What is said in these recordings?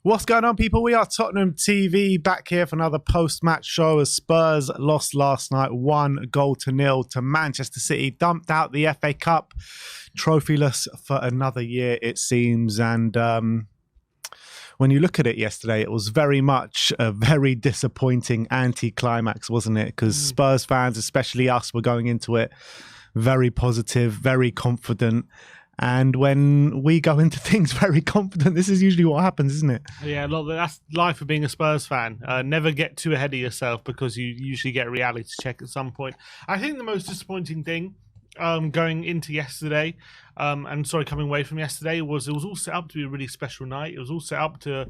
What's going on, people? We are Tottenham TV back here for another post-match show as Spurs lost last night 1-0 to Manchester City, dumped out the FA Cup, trophyless for another year, it seems. And when you look at it yesterday, it was very much a very disappointing anti-climax, wasn't it? Because Spurs fans, especially us, were going into it very positive, very confident. And when we go into things very confident, this is usually what happens, isn't it? Yeah, look, that's life of being a Spurs fan. Never get too ahead of yourself because you usually get a reality check at some point. I think the most disappointing thing going into yesterday, coming away from yesterday, was it was all set up to be a really special night. It was all set up to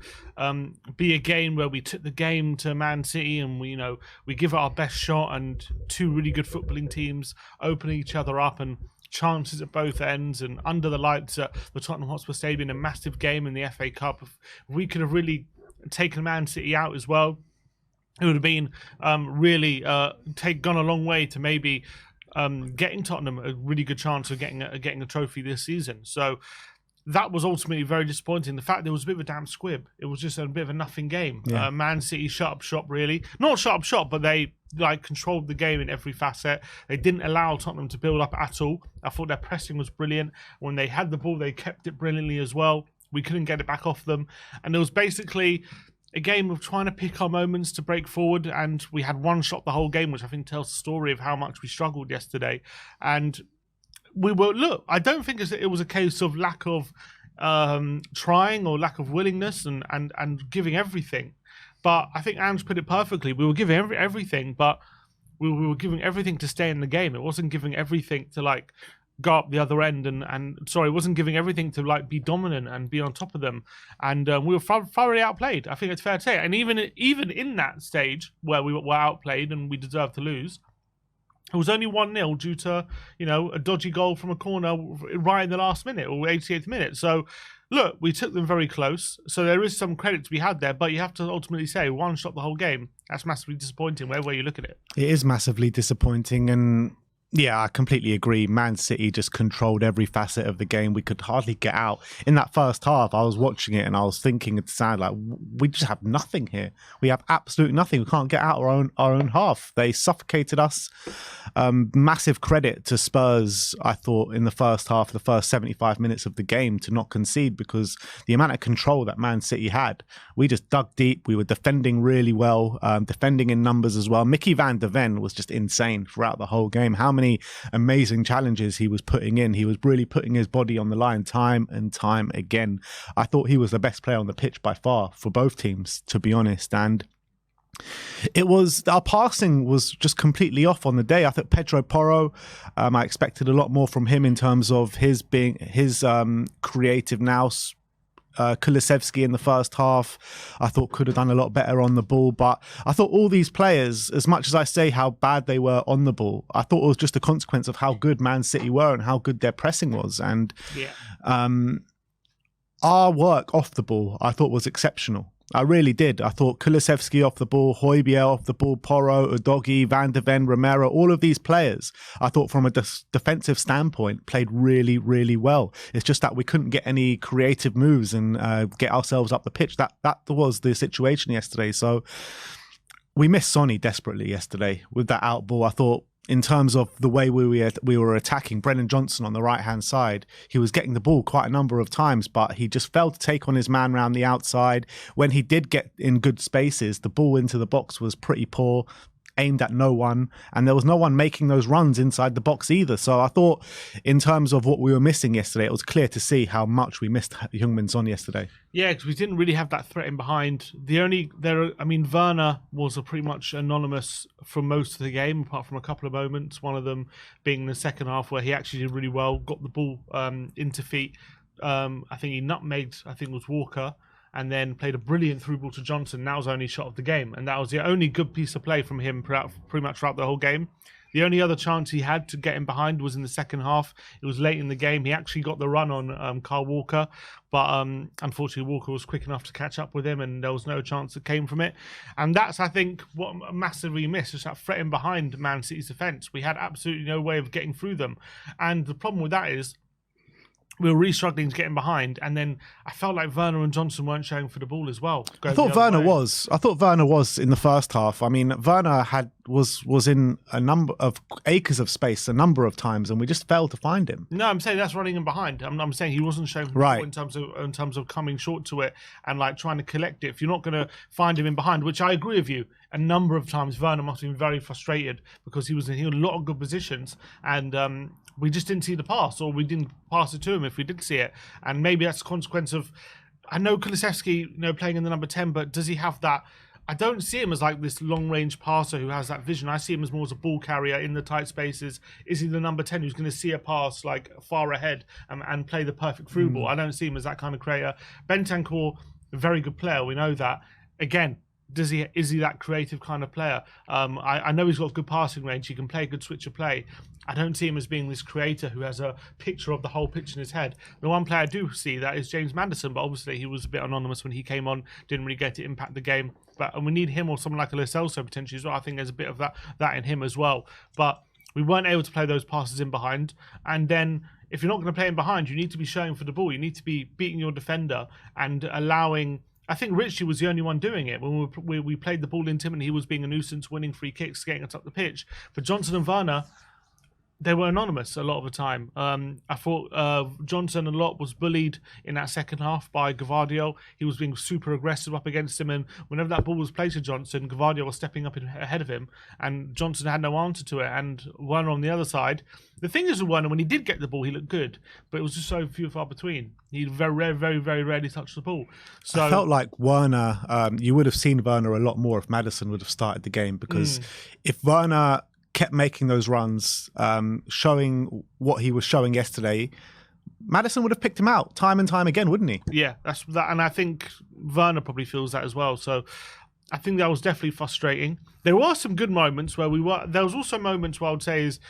be a game where we took the game to Man City and we give it our best shot, and two really good footballing teams opening each other up and chances at both ends, and under the lights at the Tottenham Hotspur Stadium, a massive game in the FA Cup. If we could have really taken Man City out as well, it would have been really gone a long way to maybe getting Tottenham a really good chance of getting a trophy this season. So that was ultimately very disappointing. The fact there was a bit of a damn squib. It was just a bit of a nothing game. Yeah. Man City shut up shop, really. Not shut up shop, but they controlled the game in every facet. They didn't allow Tottenham to build up at all. I thought their pressing was brilliant. When they had the ball, they kept it brilliantly as well. We couldn't get it back off them. And it was basically a game of trying to pick our moments to break forward, and we had one shot the whole game, which I think tells the story of how much we struggled yesterday. And I don't think it was a case of lack of trying or lack of willingness and giving everything. But I think Ange put it perfectly. We were giving everything, but we were giving everything to stay in the game. It wasn't giving everything to go up the other end it wasn't giving everything to be dominant and be on top of them. And we were thoroughly outplayed. I think it's fair to say. And even in that stage where we were outplayed and we deserved to lose, it was only 1-0 due to, a dodgy goal from a corner right in the last minute or 88th minute. So, look, we took them very close. So there is some credit to be had there, but you have to ultimately say one shot the whole game. That's massively disappointing, wherever you look at it. It is massively disappointing, and yeah, I completely agree. Man City just controlled every facet of the game. We could hardly get out. In that first half, I was watching it and I was thinking, it sounded like we just have nothing here. We have absolutely nothing. We can't get out our own half. They suffocated us. Massive credit to Spurs, I thought, in the first half, the first 75 minutes of the game, to not concede, because the amount of control that Man City had, we just dug deep. We were defending really well, defending in numbers as well. Mickey van de Ven was just insane throughout the whole game. How many amazing challenges he was putting in. He was really putting his body on the line time and time again. I thought he was the best player on the pitch by far for both teams, to be honest. And our passing was just completely off on the day. I thought Pedro Porro, I expected a lot more from him in terms of his creative nous. Kulusevski in the first half, I thought could have done a lot better on the ball. But I thought all these players, as much as I say how bad they were on the ball, I thought it was just a consequence of how good Man City were and how good their pressing was. And our work off the ball, I thought, was exceptional. I really did. I thought Kulusevski off the ball, Højbjerg off the ball, Porro, Udogie, Van de Ven, Romero, all of these players, I thought from a defensive standpoint, played really, really well. It's just that we couldn't get any creative moves and get ourselves up the pitch. That was the situation yesterday. So we missed Sonny desperately yesterday with that out ball. I thought, in terms of the way we were attacking Brennan Johnson on the right-hand side, he was getting the ball quite a number of times, but he just failed to take on his man around the outside. When he did get in good spaces, the ball into the box was pretty poor, aimed at no one, and there was no one making those runs inside the box either. So I thought, in terms of what we were missing yesterday, it was clear to see how much we missed Heung-min Son yesterday. Yeah, because we didn't really have that threat in behind. Werner was pretty much anonymous for most of the game, apart from a couple of moments. One of them being in the second half where he actually did really well, got the ball into feet. I think he nutmegged, it was Walker, and then played a brilliant through ball to Johnson. That was the only shot of the game, and that was the only good piece of play from him pretty much throughout the whole game. The only other chance he had to get in behind was in the second half. It was late in the game. He actually got the run on Kyle Walker, but unfortunately Walker was quick enough to catch up with him, and there was no chance that came from it. And that's, I think, what massively missed, is that threat in behind Man City's defence. We had absolutely no way of getting through them. And the problem with that is, we were really struggling to get in behind, and then I felt like Werner and Johnson weren't showing for the ball as well. I thought Werner was in the first half. I mean, Werner was in a number of acres of space a number of times, and we just failed to find him. No, I'm saying that's running him behind. I'm saying he wasn't showing for the ball in terms of coming short to it and like trying to collect it. If you're not going to find him in behind, which I agree with you, a number of times Werner must have been very frustrated because he was in a lot of good positions, and we just didn't see the pass, or we didn't pass it to him if we did see it. And maybe that's a consequence of, I know Kulusevski, playing in the number 10, but does he have that? I don't see him as like this long-range passer who has that vision. I see him as more as a ball carrier in the tight spaces. Is he the number 10 who's going to see a pass like far ahead and play the perfect through ball? I don't see him as that kind of creator. Bentancur, a very good player. We know that. Again, is he that creative kind of player? I know he's got good passing range. He can play a good switch of play. I don't see him as being this creator who has a picture of the whole pitch in his head. The one player I do see that is James Maddison, but obviously he was a bit anonymous when he came on, didn't really get to impact the game. And we need him or someone like a Lo Celso potentially as well. I think there's a bit of that in him as well. But we weren't able to play those passes in behind. And then if you're not going to play in behind, you need to be showing for the ball. You need to be beating your defender and allowing... I think Ritchie was the only one doing it. When we played the ball into him and he was being a nuisance, winning free kicks, getting us up the pitch. But Johnson and Werner, they were anonymous a lot of the time. I thought Johnson a lot was bullied in that second half by Gvardiol. He was being super aggressive up against him, and whenever that ball was played to Johnson, Gvardiol was stepping up ahead of him, and Johnson had no answer to it. And Werner on the other side. The thing is with Werner, when he did get the ball, he looked good, but it was just so few and far between. He very, very, very rarely touched the ball. So I felt like Werner, you would have seen Werner a lot more if Maddison would have started the game, because if Werner kept making those runs, showing what he was showing yesterday, Maddison would have picked him out time and time again, wouldn't he? Yeah, that's that, and I think Werner probably feels that as well. So I think that was definitely frustrating. There were some good moments where there was also moments where I would say is,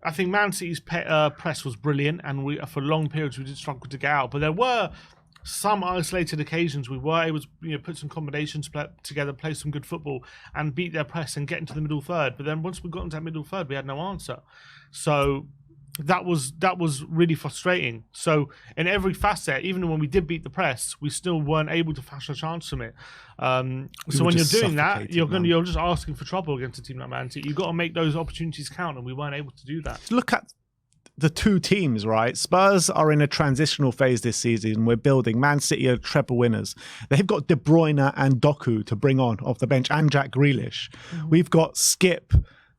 I think Man City's press was brilliant, and for long periods we did struggle to get out. But there were some isolated occasions we were able to put some combinations together, play some good football, and beat their press and get into the middle third. But then once we got into that middle third, we had no answer. So that was really frustrating. So in every facet, even when we did beat the press, we still weren't able to fashion a chance from it. So when you're doing that, you're just asking for trouble against a team like Man City. You've got to make those opportunities count, and we weren't able to do that. Look at the two teams, right? Spurs are in a transitional phase this season. We're building. Man City are treble winners. They've got De Bruyne and Doku to bring on off the bench, and Jack Grealish. We've got Skip,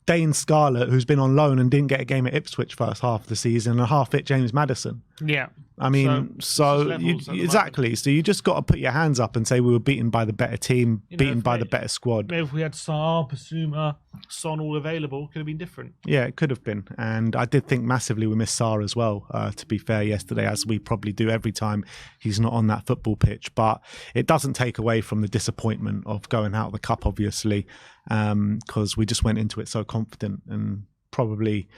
Dane Scarlett, who's been on loan and didn't get a game at Ipswich first half of the season, and half-fit James Maddison. Yeah. I mean, exactly. So you just got to put your hands up and say we were beaten by the better team, beaten by the better squad. Maybe if we had Sarr, Basuma, Son all available, it could have been different. Yeah, it could have been. And I did think massively we missed Sarr as well, to be fair, yesterday, as we probably do every time he's not on that football pitch. But it doesn't take away from the disappointment of going out of the cup, obviously, because we just went into it so confident and probably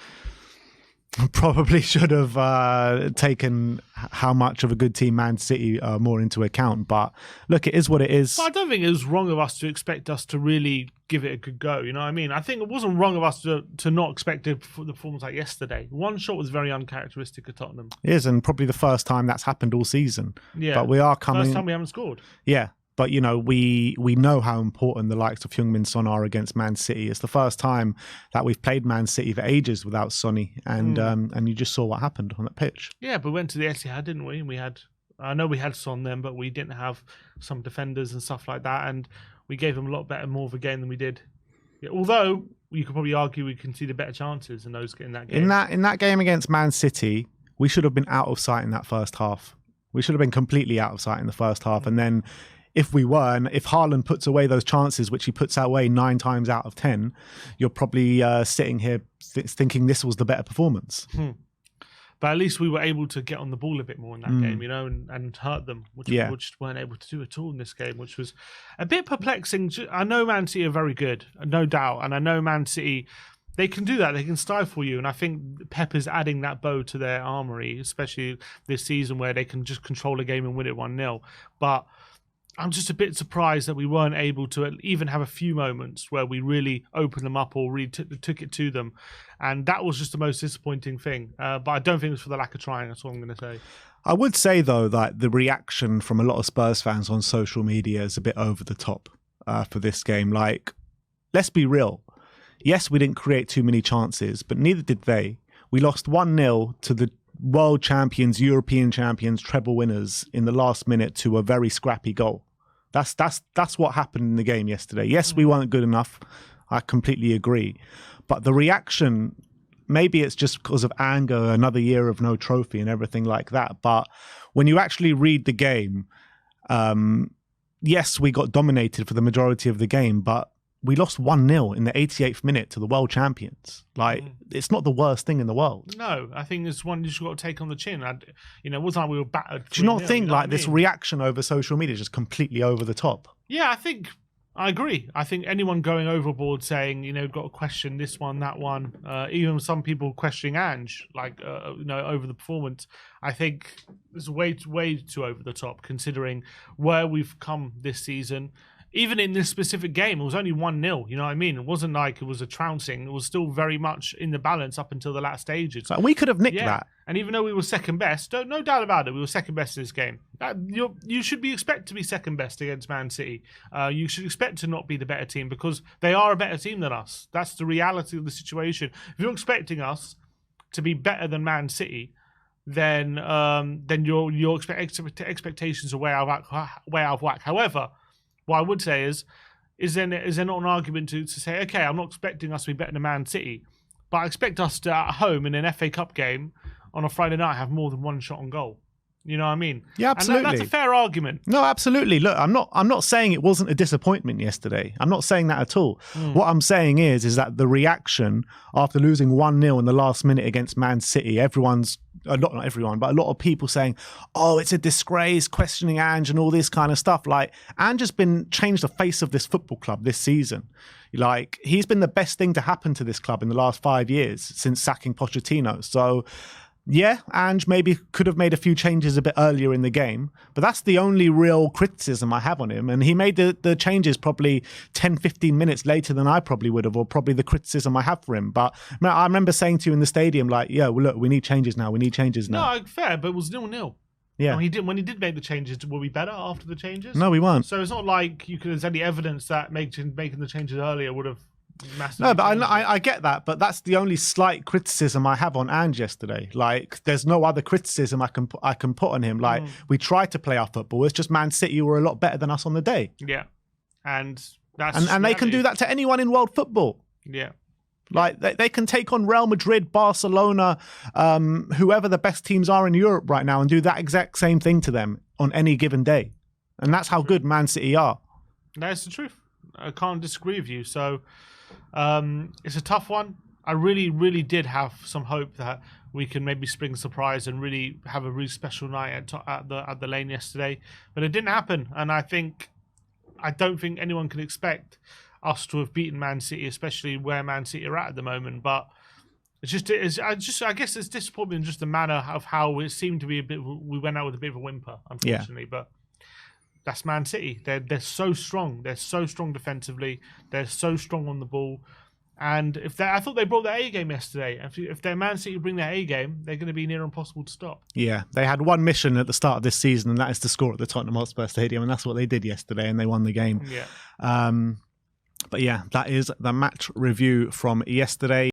should have taken how much of a good team Man City are more into account. But look, it is what it is. But I don't think it was wrong of us to expect us to really give it a good go. You know what I mean? I think it wasn't wrong of us to not expect the performance like yesterday. One shot was very uncharacteristic of Tottenham. It is, and probably the first time that's happened all season. Yeah. But we are coming... First time we haven't scored. Yeah. But, we know how important the likes of Heung-min Son are against Man City. It's the first time that we've played Man City for ages without Sonny. And you just saw what happened on that pitch. Yeah, but we went to the Etihad, didn't we? I know we had Son then, but we didn't have some defenders and stuff like that. And we gave them a lot more of a game than we did. Yeah, although you could probably argue we conceded better chances in that game. In that game against Man City, we should have been out of sight in that first half. We should have been completely out of sight in the first half. And then... if Haaland puts away those chances, which he puts away 9 times out of 10, you're probably sitting here thinking this was the better performance. But at least we were able to get on the ball a bit more in that game, and hurt them, which we just weren't able to do at all in this game, which was a bit perplexing. I know Man City are very good, no doubt, and I know Man City... they can do that. They can stifle you. And I think Pep is adding that bow to their armoury, especially this season where they can just control a game and win it 1-0. But I'm just a bit surprised that we weren't able to even have a few moments where we really opened them up or really took it to them. And that was just the most disappointing thing. But I don't think it was for the lack of trying. That's all I'm going to say. I would say, though, that the reaction from a lot of Spurs fans on social media is a bit over the top for this game. Like, let's be real. Yes, we didn't create too many chances, but neither did they. We lost 1-0 to the world champions, European champions, treble winners in the last minute to a very scrappy goal. That's what happened in the game yesterday. Yes, we weren't good enough. I completely agree. But the reaction, maybe it's just because of anger, another year of no trophy and everything like that. But when you actually read the game, yes, we got dominated for the majority of the game, but we lost 1-0 in the 88th minute to the world champions. Like, it's not the worst thing in the world. No, I think it's one you just got to take on the chin. It wasn't like we were battered. Do you not think like this reaction over social media is just completely over the top? Yeah, I agree. I think anyone going overboard saying, got to question this one, that one, even some people questioning Ange, over the performance, I think it's way too over the top considering where we've come this season. Even in this specific game, it was only 1-0. You know what I mean? It wasn't like it was a trouncing. It was still very much in the balance up until the last stages. So we could have nicked that. And even though we were second best, no doubt about it, we were second best in this game. You should expect to be second best against Man City. You should expect to not be the better team because they are a better team than us. That's the reality of the situation. If you're expecting us to be better than Man City, then your expectations are way out of whack. However, what I would say is there not an argument to say, okay, I'm not expecting us to be better than Man City, but I expect us to, at home in an FA Cup game on a Friday night, have more than one shot on goal. You know what I mean? Yeah, absolutely. And that's a fair argument. No, absolutely. Look, I'm not saying it wasn't a disappointment yesterday. I'm not saying that at all. What I'm saying is that the reaction after losing 1-0 in the last minute against Man City, not everyone, but a lot of people saying, oh, it's a disgrace, questioning Ange and all this kind of stuff. Like, Ange has changed the face of this football club this season. Like, he's been the best thing to happen to this club in the last 5 years since sacking Pochettino. So, yeah, Ange maybe could have made a few changes a bit earlier in the game, but that's the only real criticism I have on him. And he made the changes probably 10, 15 minutes later than I probably would have, or probably the criticism I have for him. But I remember saying to you in the stadium, like, yeah, well, look, we need changes now. No, fair, but it was 0-0. Yeah. When he did make the changes, were we better after the changes? No, we weren't. So it's not like there's any evidence that making the changes earlier would have massively. No, but I get that, but that's the only slight criticism I have on Ange yesterday. Like, there's no other criticism I can put on him. Like, we tried to play our football. It's just Man City were a lot better than us on the day. Yeah, and that's and they can do that to anyone in world football. Yeah. Like, they can take on Real Madrid, Barcelona, whoever the best teams are in Europe right now and do that exact same thing to them on any given day. And that's how good Man City are. That's the truth. I can't disagree with you. So it's a tough one. I really, really did have some hope that we can maybe spring a surprise and really have a really special night at the Lane yesterday. But it didn't happen. And I don't think anyone can expect us to have beaten Man City, especially where Man City are at the moment. But I guess it's disappointing just the manner of how it seemed to be we went out with a bit of a whimper, unfortunately. Yeah. But that's Man City. They're so strong. They're so strong defensively. They're so strong on the ball. And I thought they brought their A game yesterday. If their Man City bring their A game, they're going to be near impossible to stop. Yeah, they had one mission at the start of this season, and that is to score at the Tottenham Hotspur Stadium, and that's what they did yesterday, and they won the game. Yeah. But yeah, that is the match review from yesterday.